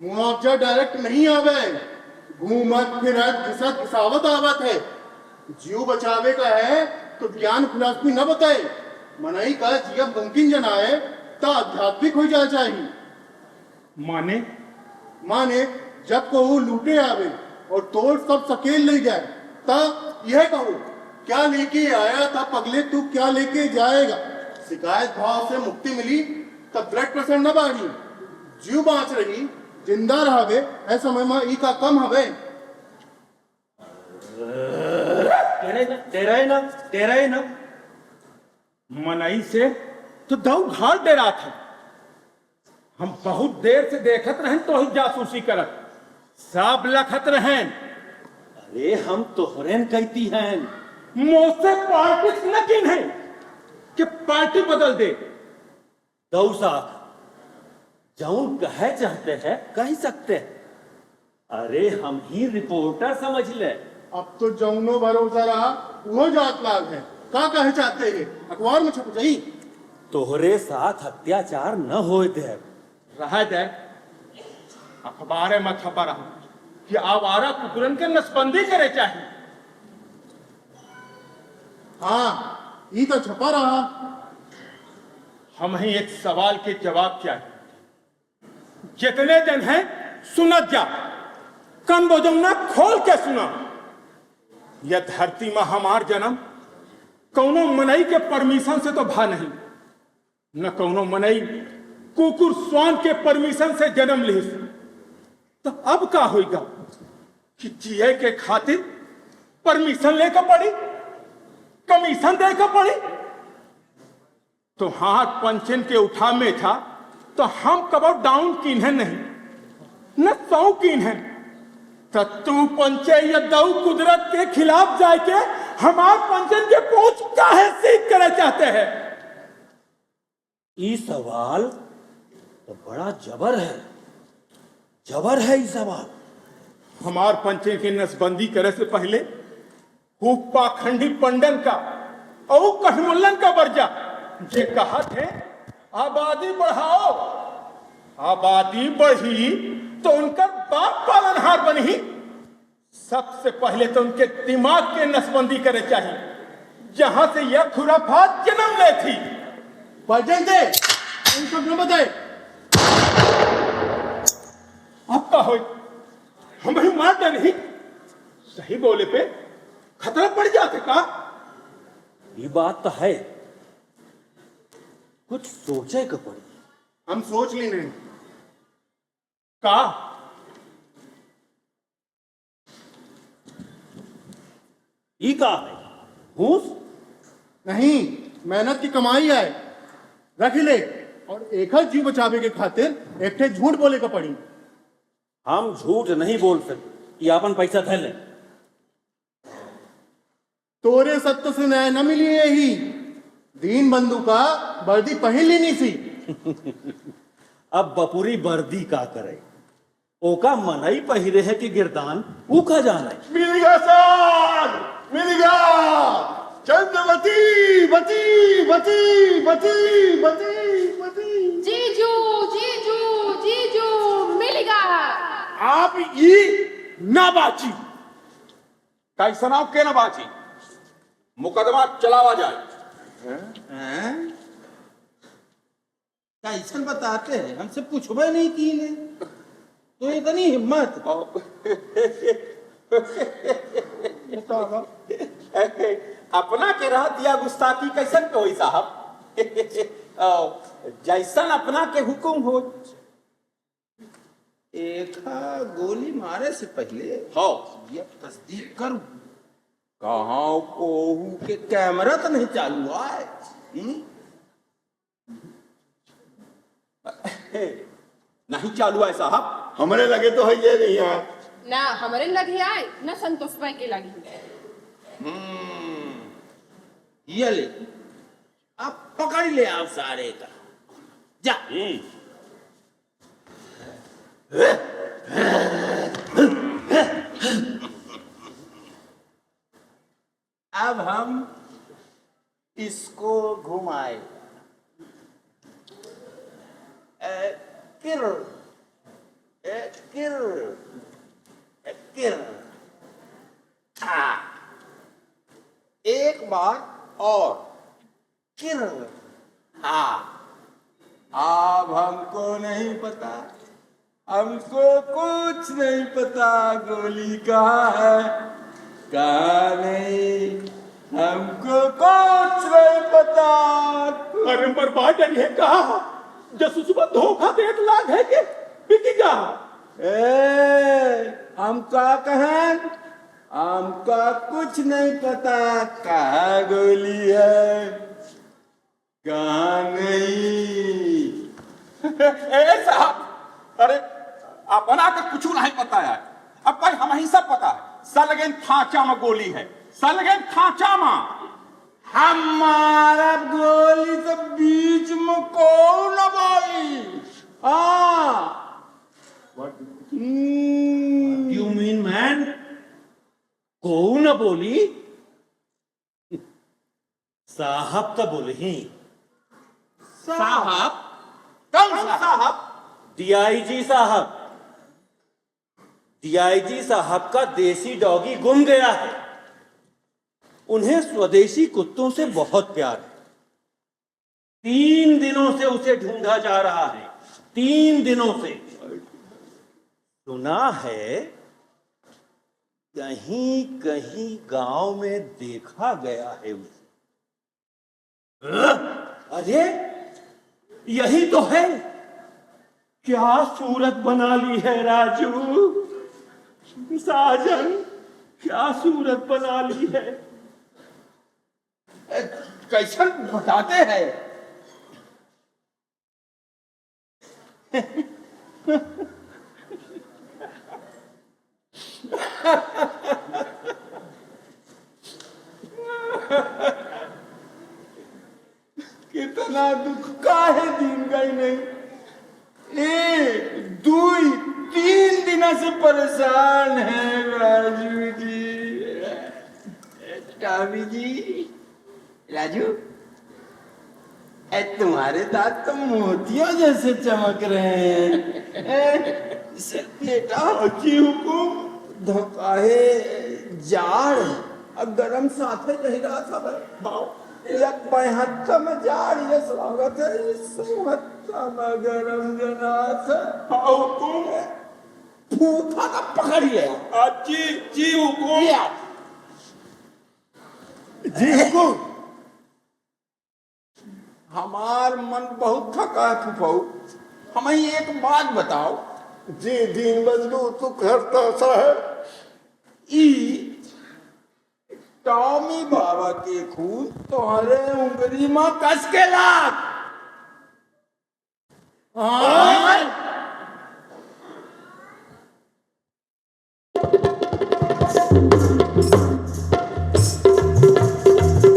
मुआवजा डायरेक्ट नहीं आवे, घूमत फिरत घिसत घिसावत आवत है। जीव बचावे का है तो ज्ञान फिलासफी न बताए, मनई का जीव मुमकिन जनाए तो आध्यात्मिक हो जाए चाहिए। माने माने जब को लूटे आवे और तोड़ सब सकेल ले जाए तब यह कहो क्या लेके आया था पगले, तू क्या लेके जाएगा। शिकायत भाव से मुक्ति मिली तब ब्लड प्रेशर न बढ़ी, जीव बाँच रही, जिंदा रहावे ऐसा महिमा ई का कम हवे। तेरे न मनई से तो दऊ घाट दे रहा था। हम बहुत देर से देखत रहें तो ही जासूसी करत, सब लखत रहें। अरे हम तोहरेन कहती हैं, मोसे पार्टी न किन है कि पार्टी बदल दे। दऊ साहब जौन कहे चाहते हैं कह सकते हैं। अरे हम ही रिपोर्टर समझ ले। अब तो जौनो भरोसा रहा वो जात लाग है, का कहे चाहते हैं अखबार में छप जाई। तोहरे साथ अत्याचार न होए दे। रह दे अखबार में छपा रहा कि आवारा कुकुरन के नसबंदी करे चाहिए। हाँ ये तो छपा रहा। हम ही एक सवाल के जवाब चाहिए। जितने दिन हैं सुनत जा, कन बोजमना खोल के सुना। यह धरती में हमार जन्म कौनो मनई के परमिशन से तो भा नहीं, न कौनो मनई कुकुर स्वान के परमिशन से जन्म ली। तो अब का होगा कि जिए के खातिर परमिशन लेकर पड़ी, कमीशन देकर पड़ी। तो हाथ पंचन के उठा में था तो हम कबो डाउन किन्हें नहीं न सौ किन्हें। तो तू पंचे या दऊ कुदरत के खिलाफ जाके हमार पंचन के पूछ काहे सीख करे चाहते हैं। ये सवाल तो बड़ा जबर है, जबर है ये सवाल। हमार पंचन की नसबंदी करे से पहले खूब पाखंडी पंडन का और कठमुल्लन का वर्जा ये कहा थे आबादी बढ़ाओ। आबादी बढ़ी तो उनका बाप पालनहार बनी। सबसे पहले तो उनके दिमाग के नसबंदी करे चाहिए, जहां से यह खुराफात जन्म ले थी। पलटन दे उनको न बताए। अब का हो हम ही मार दे नहीं, सही बोले पे खतरा पड़ जाते का। ये बात तो है, कुछ सोचे को पड़ी। हम सोच ली नहीं का ई का है घूस। नहीं, मेहनत की कमाई है, रख ले। और एक हल जीव बचावे के खातिर एक ठे झूठ बोले का पड़ी। हम झूठ नहीं बोल सकते, ये अपन पैसा धर ले। तोरे सत्य से न्याय न मिली यही, दीन बंधु का वर्दी पहन लेनी सी। अब बपुरी वर्दी का करे, ओका मनई पहिरे है कि गिरदान ऊ का जाने। मिल गया सर, मिल गया। चंद्रवती बती बती बती बती बती। जीजू जीजू जीजू मिलेगा। आप ये ना बाची कैसना के ना बाची, मुकदमा चलावा जाए। कैसन बताते हैं, हमसे पूछबे नहीं की ने, तो इतनी हिम्मत। अपना के रह दिया गुस्ताखी कैसन पे होई साहब। जैसन अपना के हुक्म हो। एक गोली मारे से पहले हो ये तस्दीक करूं कहाँ कोहू के कैमरा तो नहीं चालू हुआ है। नहीं चालू है साहब। हमारे लगे तो है ये नहीं है। ना हमारे लगे आए ना संतोष भाई के लगे। ये ले, आप पकड़ ले आप सारे का जा। अब हम इसको घुमाए। किर किर किर। एक बार और किर। अब हमको नहीं पता, हमको कुछ नहीं पता गोली कहाँ है कहाँ नहीं, हमको कुछ नहीं पता। अरे बर्बाद है कहा जसुस धोखा देत लाग है के बिकेगा। हम का कहें, हमका कुछ नहीं पता कहाँ गोली है कहाँ नहीं। साहब, अरे अपना के कुछ नहीं पता है। अब भाई हम ही सब पता है। सलगन थाचा में गोली है, सलगन थाचा में। हमारा गोली तो बीच में कौन बोली। यू मीन मैन कौन न बोली? साहब तो बोले ही। साहब कौन साहब? डीआईजी साहब। डीआईजी साहब का देसी डॉगी गुम गया है। उन्हें स्वदेशी कुत्तों से बहुत प्यार है। 3 दिनों से उसे ढूंढा जा रहा है, 3 दिनों से। सुना है कहीं कहीं गांव में देखा गया है उसे। अरे यही तो है। क्या सूरत बना ली है राजू, साजन, क्या सूरत बना ली है। कैसन बताते हैं। कितना दुख का है दिन गई नहीं। 1 2 3 दिन से परेशान है राजू जी। टावी जी, राजू, तुम्हारे दांत तो मोतियों जैसे चमक रहे हैं। बेटा जी हुकुम धोकाहे जाड़ और गरम साथे कह रहा था भाव। एक बहत्ता में जाड़ ये स्वागत है, इस हत्ता में गरम जनात हुकुम फूफा का पकड़िए। जी हुकुम। जी हुकुम। हमार मन बहुत थका है फूफाऊ, हमें एक बात बताओ। जी दीन बंधु तू करता सा है। ई टॉमी बाबा के खून तोहरे उंगली में कस के लाग।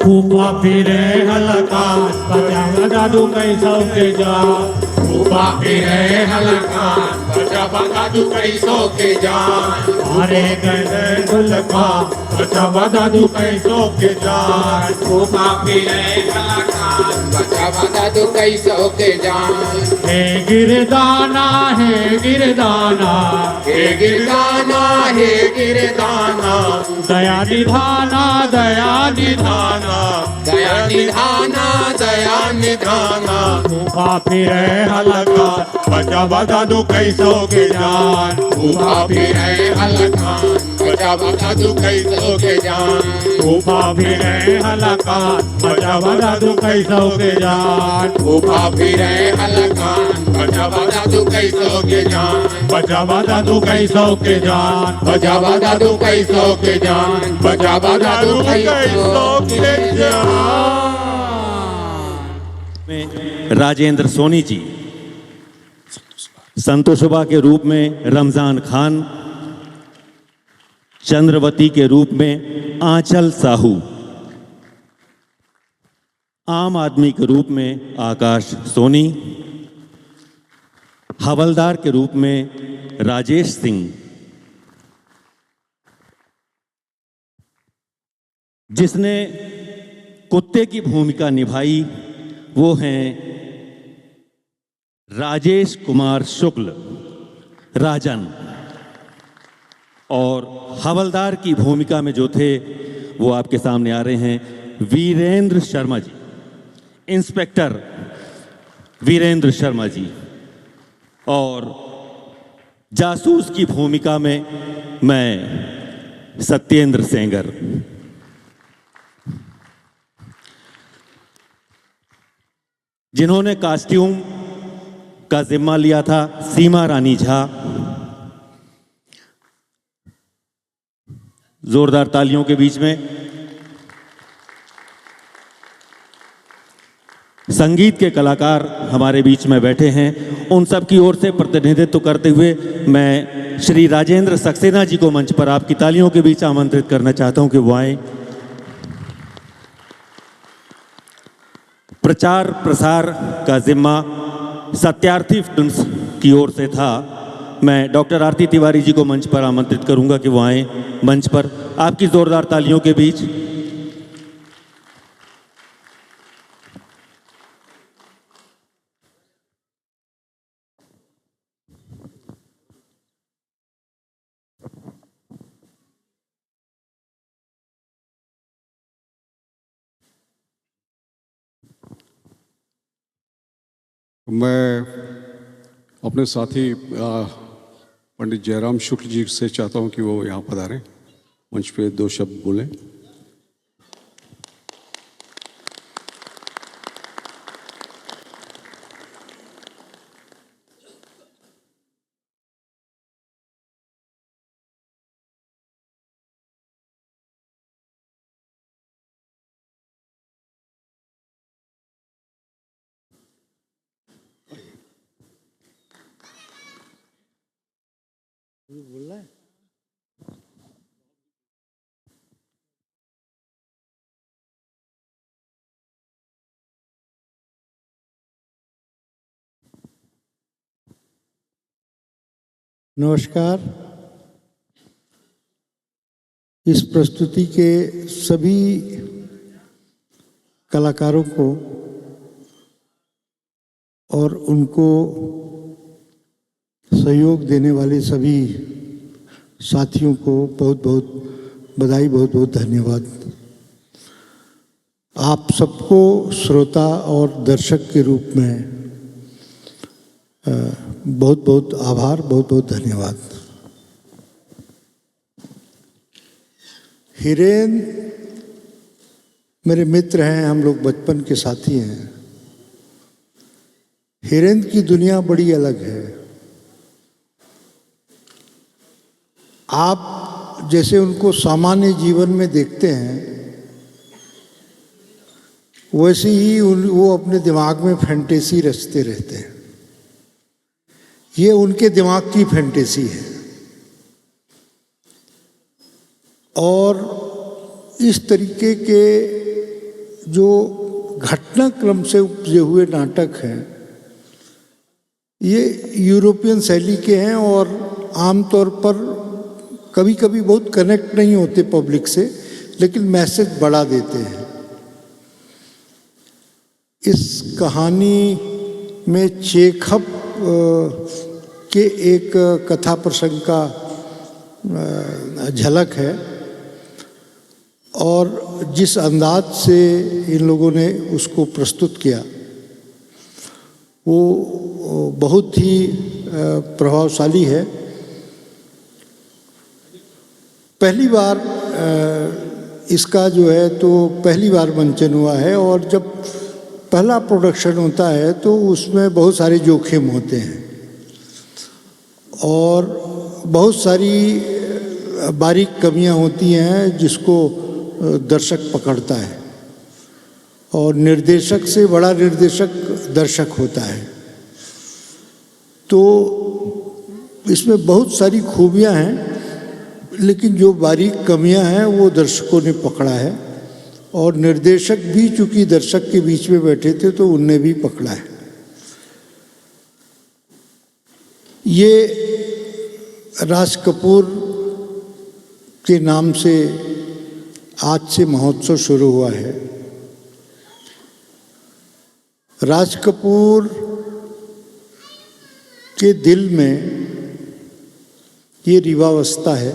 फूफा फिरे हलका बजा दादू कैसो के जा। फूफा फिरे हलका बजा दादू कैसो के जा। अरे गए गुलका बजा दादू कैसो के जा। फूफा फिरे हलका बजा दादू कैसो के जा। हे गिरदाना हे गिरदाना हे गिरदाना हे गिरदाना दया निधाना दया निधाना दया निधाना दया निधाना। फूफा फिरे हलका बजा दादू कैसो के जान। फूफा फिरे हलका बजा दादू कैसो के जान। फूफा फिरे हलका बजा दादू कैसो के जान। फूफा फिरे हलका बजा दादू कैसो के जान। बजा दादू कैसो के जान। बजा दादू कैसो के जान। बजा दादू कैसो के जान। राजेंद्र सोनी जी, संतोषबा के रूप में रमजान खान, चंद्रवती के रूप में आंचल साहू, आम आदमी के रूप में आकाश सोनी, हवलदार के रूप में राजेश सिंह, जिसने कुत्ते की भूमिका निभाई वो हैं राजेश कुमार शुक्ल राजन, और हवलदार की भूमिका में जो थे वो आपके सामने आ रहे हैं वीरेंद्र शर्मा जी, इंस्पेक्टर वीरेंद्र शर्मा जी, और जासूस की भूमिका में मैं सत्येंद्र सेंगर। जिन्होंने कॉस्ट्यूम का जिम्मा लिया था सीमा रानी झा। जोरदार तालियों के बीच में संगीत के कलाकार हमारे बीच में बैठे हैं, उन सब की ओर से प्रतिनिधित्व करते हुए मैं श्री राजेंद्र सक्सेना जी को मंच पर आपकी तालियों के बीच आमंत्रित करना चाहता हूं कि वो आए। प्रचार प्रसार का जिम्मा सत्यार्थी फिल्म्स की ओर से था। मैं डॉक्टर आरती तिवारी जी को मंच पर आमंत्रित करूंगा कि वो आए मंच पर आपकी जोरदार तालियों के बीच। मैं अपने साथी पंडित जयराम शुक्ल जी से चाहता हूं कि वो यहाँ पधारें, मंच पे दो शब्द बोलें। नमस्कार। इस प्रस्तुति के सभी कलाकारों को और उनको सहयोग देने वाले सभी साथियों को बहुत बहुत बधाई, बहुत बहुत धन्यवाद। आप सबको श्रोता और दर्शक के रूप में बहुत बहुत आभार, बहुत बहुत धन्यवाद। हिरेन मेरे मित्र हैं, हम लोग बचपन के साथी हैं। हिरेन की दुनिया बड़ी अलग है। आप जैसे उनको सामान्य जीवन में देखते हैं वैसे ही वो अपने दिमाग में फैंटेसी रचते रहते हैं। ये उनके दिमाग की फैंटेसी है। और इस तरीके के जो घटनाक्रम से उपजे हुए नाटक हैं, ये यूरोपियन शैली के हैं और आमतौर पर कभी कभी बहुत कनेक्ट नहीं होते पब्लिक से, लेकिन मैसेज बढ़ा देते हैं। इस कहानी में चेखव के एक कथा प्रसंग का झलक है और जिस अंदाज से इन लोगों ने उसको प्रस्तुत किया वो बहुत ही प्रभावशाली है। पहली बार इसका जो है तो पहली बार मंचन हुआ है और जब पहला प्रोडक्शन होता है तो उसमें बहुत सारे जोखिम होते हैं और बहुत सारी बारीक कमियां होती हैं जिसको दर्शक पकड़ता है और निर्देशक से बड़ा निर्देशक दर्शक होता है। तो इसमें बहुत सारी खूबियां हैं, लेकिन जो बारीक कमियां हैं वो दर्शकों ने पकड़ा है और निर्देशक भी चूंकि दर्शक के बीच में बैठे थे तो उनने भी पकड़ा है। ये राज कपूर के नाम से आज से महोत्सव शुरू हुआ है। राज कपूर के दिल में ये रीवावस्था है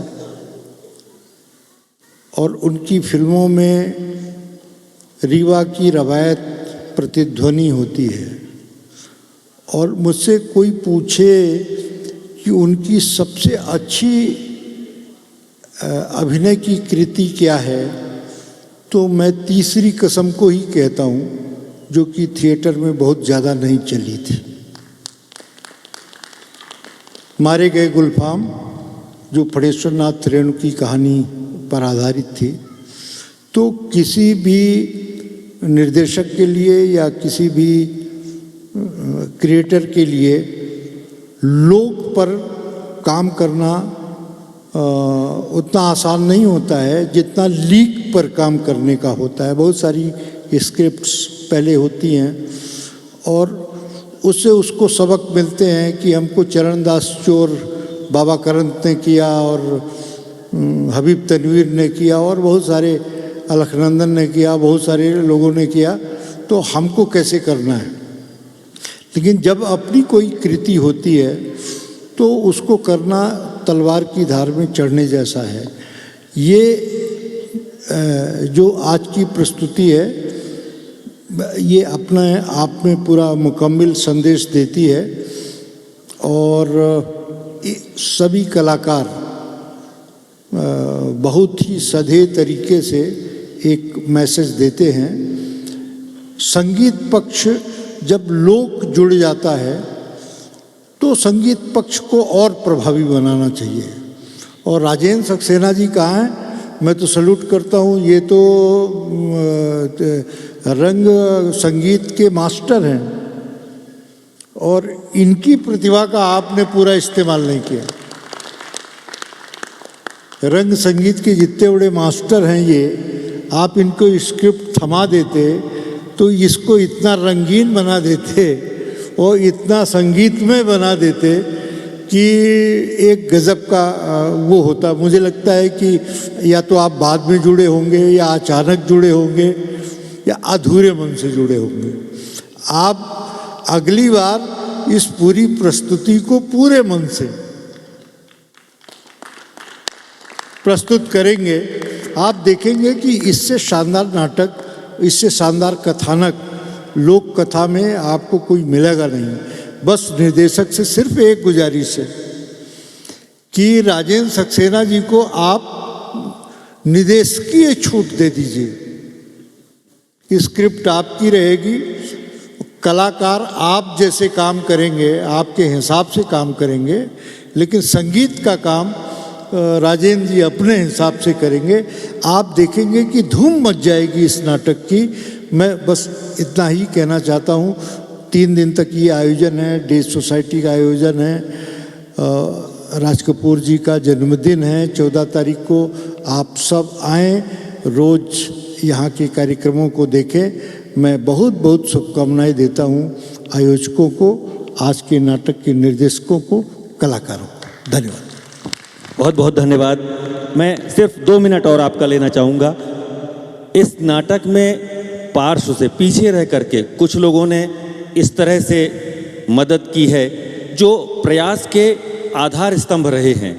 और उनकी फिल्मों में रीवा की रवायत प्रतिध्वनि होती है। और मुझसे कोई पूछे कि उनकी सबसे अच्छी अभिनय की कृति क्या है तो मैं तीसरी कसम को ही कहता हूँ, जो कि थिएटर में बहुत ज़्यादा नहीं चली थी। मारे गए गुलफाम, जो फणेश्वर नाथ रेणु की कहानी पर आधारित थी। तो किसी भी निर्देशक के लिए या किसी भी क्रिएटर के लिए लोक पर काम करना उतना आसान नहीं होता है जितना लीक पर काम करने का होता है। बहुत सारी स्क्रिप्ट्स पहले होती हैं और उससे उसको सबक मिलते हैं कि हमको चरणदास चोर बाबा करंत ने किया और हबीब तनवीर ने किया और बहुत सारे अलखनंदन ने किया, बहुत सारे लोगों ने किया, तो हमको कैसे करना है। लेकिन जब अपनी कोई कृति होती है तो उसको करना तलवार की धार में चढ़ने जैसा है। ये जो आज की प्रस्तुति है ये अपने आप में पूरा मुकम्मल संदेश देती है और सभी कलाकार बहुत ही सधे तरीके से एक मैसेज देते हैं। संगीत पक्ष जब लोक जुड़ जाता है तो संगीत पक्ष को और प्रभावी बनाना चाहिए। और राजेंद्र सक्सेना जी कहाँ हैं, मैं तो सल्यूट करता हूँ। ये तो रंग संगीत के मास्टर हैं और इनकी प्रतिभा का आपने पूरा इस्तेमाल नहीं किया। रंग संगीत के जितने बड़े मास्टर हैं ये, आप इनको स्क्रिप्ट थमा देते तो इसको इतना रंगीन बना देते और इतना संगीतमय बना देते कि एक गज़ब का वो होता। मुझे लगता है कि या तो आप बाद में जुड़े होंगे या अचानक जुड़े होंगे या अधूरे मन से जुड़े होंगे। आप अगली बार इस पूरी प्रस्तुति को पूरे मन से प्रस्तुत करेंगे, आप देखेंगे कि इससे शानदार नाटक, इससे शानदार कथानक लोक कथा में आपको कोई मिलेगा नहीं। बस निर्देशक से सिर्फ एक गुजारिश है कि राजेंद्र सक्सेना जी को आप निर्देशकीय छूट दे दीजिए। स्क्रिप्ट आपकी रहेगी, कलाकार आप जैसे काम करेंगे, आपके हिसाब से काम करेंगे, लेकिन संगीत का काम राजेंद्र जी अपने हिसाब से करेंगे। आप देखेंगे कि धूम मच जाएगी इस नाटक की। मैं बस इतना ही कहना चाहता हूँ। 3 दिन तक ये आयोजन है, डेज सोसाइटी का आयोजन है। राज कपूर जी का जन्मदिन है 14 तारीख को। आप सब आएँ, रोज़ यहाँ के कार्यक्रमों को देखें। मैं बहुत बहुत शुभकामनाएं देता हूँ आयोजकों को, आज के नाटक के निर्देशकों को, कलाकारों को। धन्यवाद। बहुत बहुत धन्यवाद। मैं सिर्फ 2 मिनट और आपका लेना चाहूँगा। इस नाटक में पार्श्व से पीछे रह करके कुछ लोगों ने इस तरह से मदद की है जो प्रयास के आधार स्तंभ रहे हैं।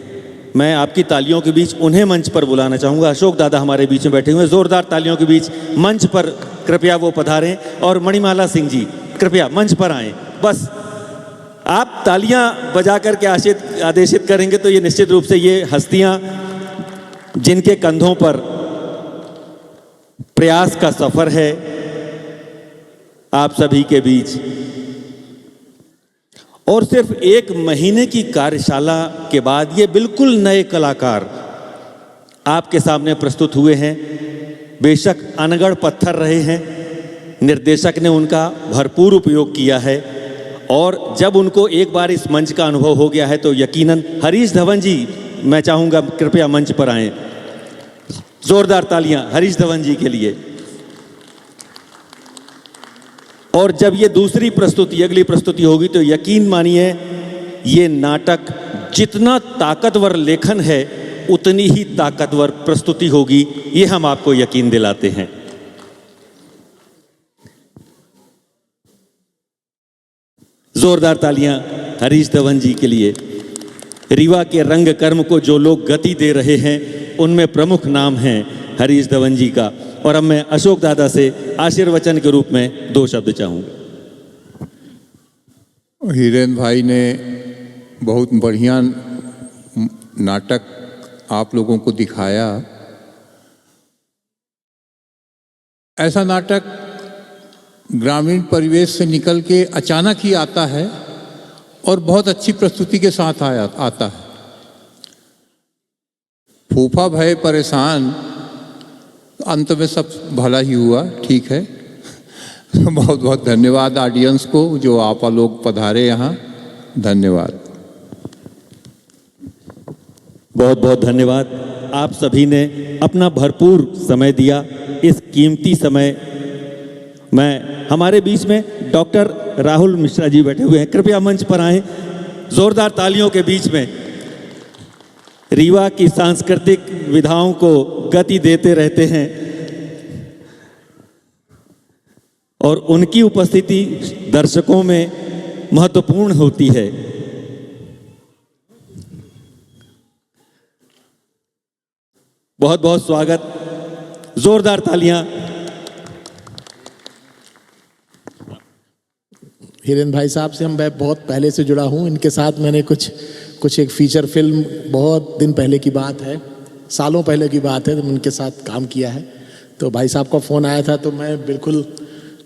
मैं आपकी तालियों के बीच उन्हें मंच पर बुलाना चाहूँगा। अशोक दादा हमारे बीच में बैठे हुए हैं, ज़ोरदार तालियों के बीच मंच पर कृपया वो पधारें। और मणिमाला सिंह जी कृपया मंच पर आएँ। बस आप तालियां बजा करके आदेशित करेंगे तो ये निश्चित रूप से ये हस्तियां जिनके कंधों पर प्रयास का सफर है, आप सभी के बीच, और सिर्फ 1 महीने की कार्यशाला के बाद ये बिल्कुल नए कलाकार आपके सामने प्रस्तुत हुए हैं। बेशक अनगढ़ पत्थर रहे हैं, निर्देशक ने उनका भरपूर उपयोग किया है, और जब उनको एक बार इस मंच का अनुभव हो गया है तो यकीनन हरीश धवन जी, मैं चाहूँगा कृपया मंच पर आएँ। जोरदार तालियां हरीश धवन जी के लिए। और जब ये दूसरी प्रस्तुति, अगली प्रस्तुति होगी तो यकीन मानिए ये नाटक जितना ताकतवर लेखन है उतनी ही ताकतवर प्रस्तुति होगी, ये हम आपको यकीन दिलाते हैं। जोरदार तालियां हरीश धवन जी के लिए। रीवा के रंग कर्म को जो लोग गति दे रहे हैं उनमें प्रमुख नाम है हरीश धवन जी का। और अब मैं अशोक दादा से आशीर्वचन के रूप में 2 शब्द चाहूँगा। हीरेन भाई ने बहुत बढ़िया नाटक आप लोगों को दिखाया। ऐसा नाटक ग्रामीण परिवेश से निकल के अचानक ही आता है और बहुत अच्छी प्रस्तुति के साथ आता है। फूफा भय परेशान, अंत में सब भला ही हुआ, ठीक है। बहुत बहुत धन्यवाद ऑडियंस को जो आप लोग पधारे यहाँ, धन्यवाद। बहुत बहुत धन्यवाद। आप सभी ने अपना भरपूर समय दिया। इस कीमती समय मैं हमारे बीच में डॉक्टर राहुल मिश्रा जी बैठे हुए हैं, कृपया मंच पर आएं। जोरदार तालियों के बीच में रीवा की सांस्कृतिक विधाओं को गति देते रहते हैं और उनकी उपस्थिति दर्शकों में महत्वपूर्ण होती है। बहुत बहुत स्वागत, जोरदार तालियां। हिरेन भाई साहब से मैं बहुत पहले से जुड़ा हूँ। इनके साथ मैंने कुछ एक फीचर फिल्म, बहुत दिन पहले की बात है, सालों पहले की बात है, तो उनके साथ काम किया है। तो भाई साहब का फ़ोन आया था तो मैं बिल्कुल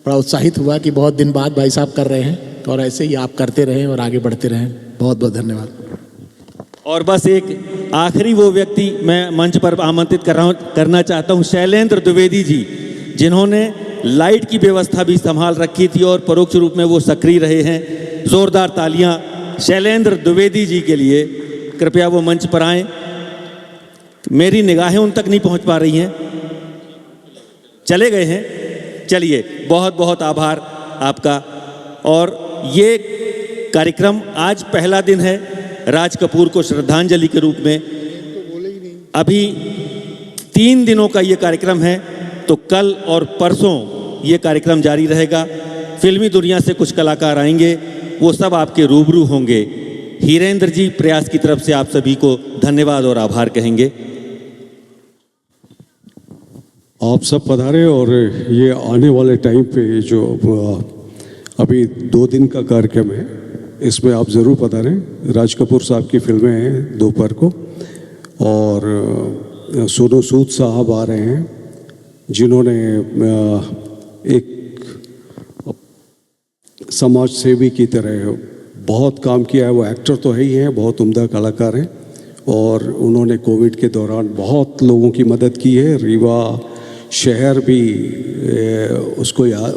बड़ा उत्साहित हुआ कि बहुत दिन बाद भाई साहब कर रहे हैं, और ऐसे ही आप करते रहें और आगे बढ़ते रहें। बहुत बहुत धन्यवाद। और बस एक आखिरी वो व्यक्ति मैं मंच पर आमंत्रित करना चाहता हूँ, शैलेंद्र द्विवेदी जी, जिन्होंने लाइट की व्यवस्था भी संभाल रखी थी और परोक्ष रूप में वो सक्रिय रहे हैं। जोरदार तालियां शैलेंद्र द्विवेदी जी के लिए। कृपया वो मंच पर आएं। मेरी निगाहें उन तक नहीं पहुंच पा रही हैं, चले गए हैं। चलिए, बहुत बहुत आभार आपका। और ये कार्यक्रम आज पहला दिन है राज कपूर को श्रद्धांजलि के रूप में। अभी 3 दिनों का ये कार्यक्रम है, तो कल और परसों ये कार्यक्रम जारी रहेगा। फिल्मी दुनिया से कुछ कलाकार आएंगे, वो सब आपके रूबरू होंगे। हीरेंद्र जी प्रयास की तरफ से आप सभी को धन्यवाद और आभार कहेंगे। आप सब पधारे, और ये आने वाले टाइम पे जो अभी 2 दिन का कार्यक्रम है, इसमें आप ज़रूर पधारें। राज कपूर साहब की फिल्में हैं दोपहर को, और सोनू सूद साहब आ रहे हैं, जिन्होंने एक समाज सेवी की तरह बहुत काम किया है। वो एक्टर तो है ही हैं, बहुत उम्दा कलाकार हैं, और उन्होंने कोविड के दौरान बहुत लोगों की मदद की है। रीवा शहर भी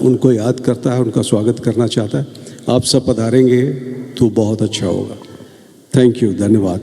उनको याद करता है, उनका स्वागत करना चाहता है। आप सब पधारेंगे तो बहुत अच्छा होगा। थैंक यू, धन्यवाद।